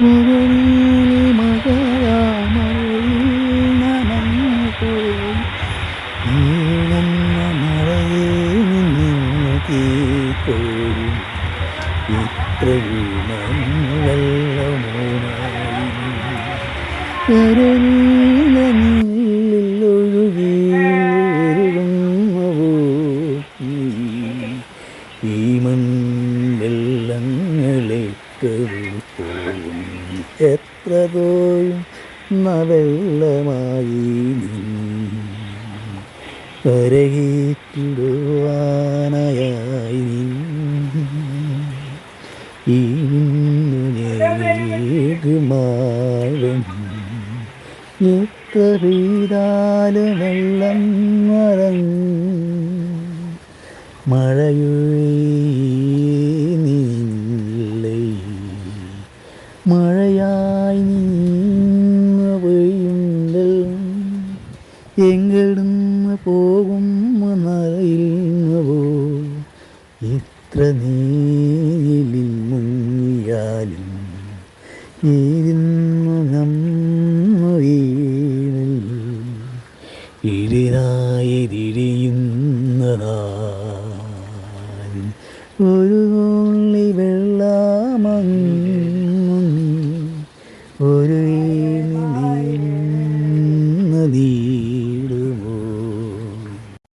വിരലിൽ മഴയാമഴയിൽ നനഞ്ഞുപോയി നീളുന്ന മഴയിൽ നിന്ന് തീക്കോരും ഇത്രയും വെള്ളമോനായി കരളിലൊഴുകി ഈ മൺവെള്ളങ്ങളേറ്റത് പോകും എത്ര തോയും വെള്ളമായി കരകേറ്റിടുവാനായി ഈകുമാവൻ എത്ര പെയ്താലും വെള്ളം മഴയുന്നില്ലേ മഴയായി നിന്ന് പെയ്യുമ്പോൾ എങ്കിടുന്ന് പോകും നരയുന്നുവോ എത്ര നീലിൽ മുങ്ങിയാലും ഇരുന്നു നമ്മ വീണിൽ ഇതിനായിരിയുന്നതാൻ ഒരു തുള്ളി വെള്ളമങ്ങി ഒരു